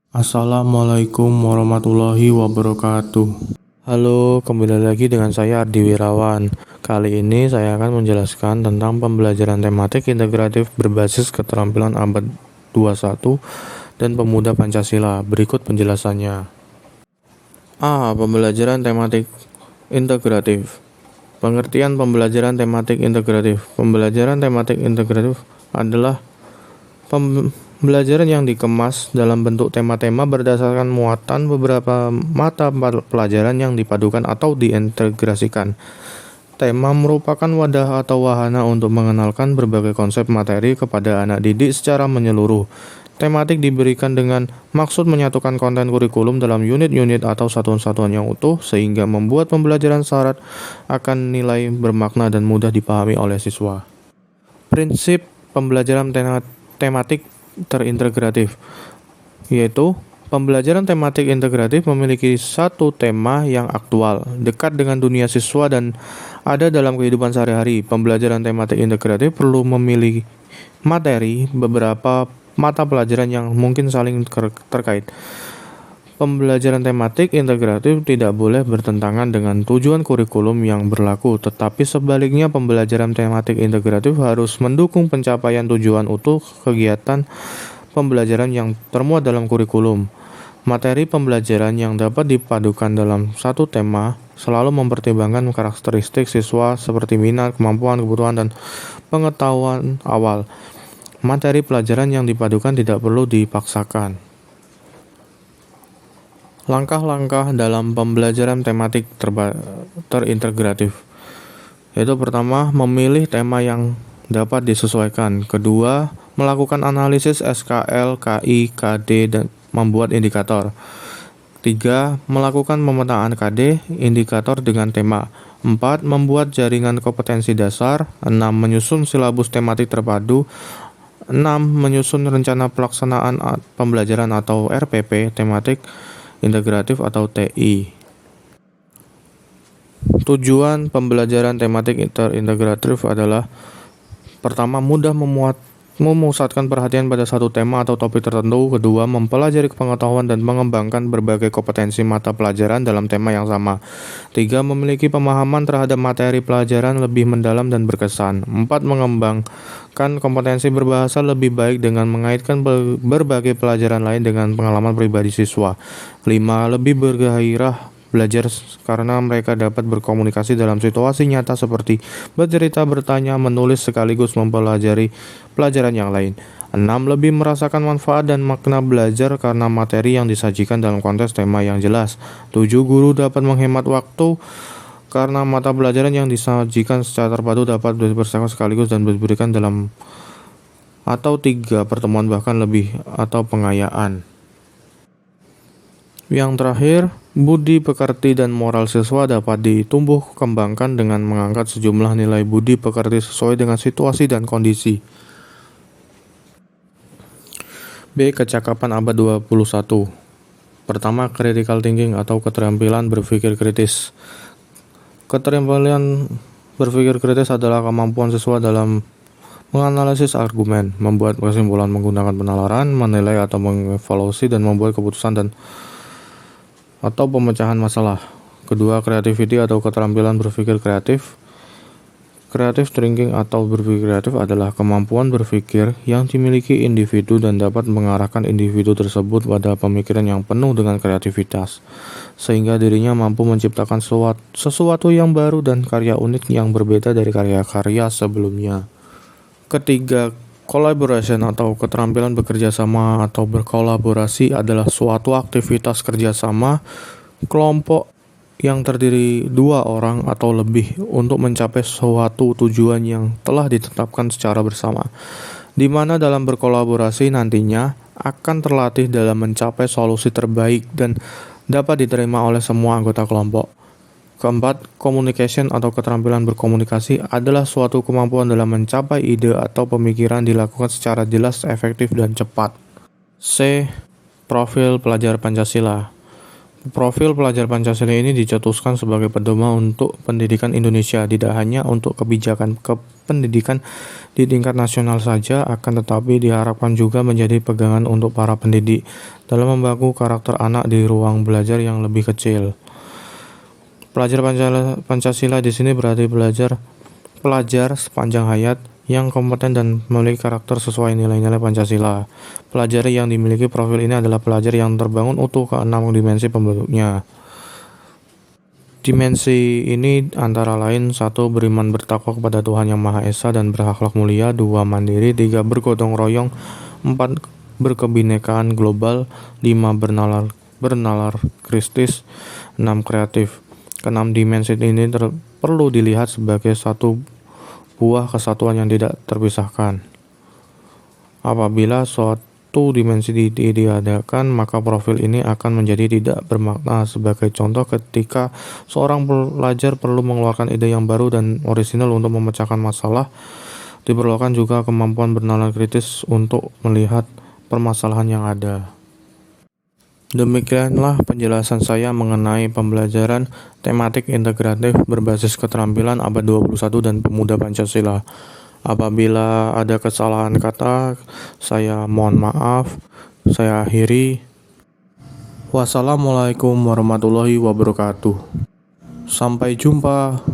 Assalamualaikum warahmatullahi wabarakatuh. Halo, kembali lagi dengan saya Ardi Wirawan. Kali ini saya akan menjelaskan tentang pembelajaran tematik integratif berbasis keterampilan abad 21 dan pemuda Pancasila. Berikut penjelasannya. A. Pembelajaran tematik integratif. Pengertian pembelajaran tematik integratif. Pembelajaran tematik integratif adalah pembelajaran yang dikemas dalam bentuk tema-tema berdasarkan muatan beberapa mata pelajaran yang dipadukan atau diintegrasikan. Tema merupakan wadah atau wahana untuk mengenalkan berbagai konsep materi kepada anak didik secara menyeluruh. Tematik diberikan dengan maksud menyatukan konten kurikulum dalam unit-unit atau satuan-satuan yang utuh sehingga membuat pembelajaran syarat akan nilai bermakna dan mudah dipahami oleh siswa. Prinsip pembelajaran tematik terintegratif, yaitu pembelajaran tematik integratif memiliki satu tema yang aktual, dekat dengan dunia siswa dan ada dalam kehidupan sehari-hari. Pembelajaran tematik integratif perlu memilih materi beberapa mata pelajaran yang mungkin saling terkait. Pembelajaran tematik integratif tidak boleh bertentangan dengan tujuan kurikulum yang berlaku, tetapi sebaliknya pembelajaran tematik integratif harus mendukung pencapaian tujuan utuh kegiatan pembelajaran yang termuat dalam kurikulum. Materi pembelajaran yang dapat dipadukan dalam satu tema selalu mempertimbangkan karakteristik siswa seperti minat, kemampuan, kebutuhan, dan pengetahuan awal. Materi pelajaran yang dipadukan tidak perlu dipaksakan. Langkah-langkah dalam pembelajaran tematik terintegratif, yaitu pertama, memilih tema yang dapat disesuaikan. Kedua, melakukan analisis SKL, KI, KD, dan membuat indikator. 3. Melakukan pemetaan KD, indikator dengan tema. 4. Membuat jaringan kompetensi dasar. 6. Menyusun silabus tematik terpadu. 6. Menyusun rencana pelaksanaan pembelajaran atau RPP tematik integratif atau TI. Tujuan pembelajaran tematik terintegratif adalah pertama, mudah memusatkan perhatian pada satu tema atau topik tertentu. Kedua, mempelajari pengetahuan dan mengembangkan berbagai kompetensi mata pelajaran dalam tema yang sama. 3. Memiliki pemahaman terhadap materi pelajaran lebih mendalam dan berkesan. 4. Mengembangkan kompetensi berbahasa lebih baik dengan mengaitkan berbagai pelajaran lain dengan pengalaman pribadi siswa. 5. Lebih bergairah belajar karena mereka dapat berkomunikasi dalam situasi nyata seperti bercerita, bertanya, menulis sekaligus mempelajari pelajaran yang lain. 6. Lebih merasakan manfaat dan makna belajar karena materi yang disajikan dalam konteks tema yang jelas. 7. Guru dapat menghemat waktu karena mata pelajaran yang disajikan secara terpadu dapat dipersiapkan sekaligus dan diberikan dalam atau 3 pertemuan bahkan lebih atau pengayaan. Yang terakhir, budi pekerti dan moral siswa dapat ditumbuh kembangkan dengan mengangkat sejumlah nilai budi pekerti sesuai dengan situasi dan kondisi. B. Kecakapan abad 21. Pertama, critical thinking atau keterampilan berpikir kritis. Keterampilan berpikir kritis adalah kemampuan siswa dalam menganalisis argumen, membuat kesimpulan menggunakan penalaran, menilai atau mengevaluasi dan membuat keputusan atau pemecahan masalah. Kedua, creativity atau keterampilan berpikir kreatif. Creative thinking atau berpikir kreatif adalah kemampuan berpikir yang dimiliki individu dan dapat mengarahkan individu tersebut pada pemikiran yang penuh dengan kreativitas, sehingga dirinya mampu menciptakan sesuatu yang baru dan karya unik yang berbeda dari karya-karya sebelumnya. Ketiga, collaboration atau keterampilan bekerja sama atau berkolaborasi adalah suatu aktivitas kerjasama kelompok yang terdiri 2 orang atau lebih untuk mencapai suatu tujuan yang telah ditetapkan secara bersama, di mana dalam berkolaborasi nantinya akan terlatih dalam mencapai solusi terbaik dan dapat diterima oleh semua anggota kelompok. Keempat, communication atau keterampilan berkomunikasi adalah suatu kemampuan dalam mencapai ide atau pemikiran dilakukan secara jelas, efektif, dan cepat. C. Profil pelajar Pancasila. Profil pelajar Pancasila ini dicetuskan sebagai pedoman untuk pendidikan Indonesia, tidak hanya untuk kebijakan pendidikan di tingkat nasional saja, akan tetapi diharapkan juga menjadi pegangan untuk para pendidik dalam membangun karakter anak di ruang belajar yang lebih kecil. Pelajar Pancasila di sini berarti pelajar sepanjang hayat yang kompeten dan memiliki karakter sesuai nilai-nilai Pancasila. Pelajar yang dimiliki profil ini adalah pelajar yang terbangun utuh ke 6 dimensi pembentuknya. Dimensi ini antara lain: 1. Beriman bertakwa kepada Tuhan Yang Maha Esa dan berakhlak mulia. 2. Mandiri. 3. Bergotong royong. 4. Berkebinekaan global. 5. Bernalar kristis. 6. Kreatif. Keenam dimensi ini perlu dilihat sebagai satu buah kesatuan yang tidak terpisahkan. Apabila suatu dimensi diadakan, maka profil ini akan menjadi tidak bermakna. Sebagai contoh, ketika seorang pelajar perlu mengeluarkan ide yang baru dan orisinal untuk memecahkan masalah, diperlukan juga kemampuan bernalar kritis untuk melihat permasalahan yang ada. Demikianlah penjelasan saya mengenai pembelajaran tematik integratif berbasis keterampilan abad 21 dan pemuda Pancasila. Apabila ada kesalahan kata, saya mohon maaf. Saya akhiri. Wassalamualaikum warahmatullahi wabarakatuh. Sampai jumpa.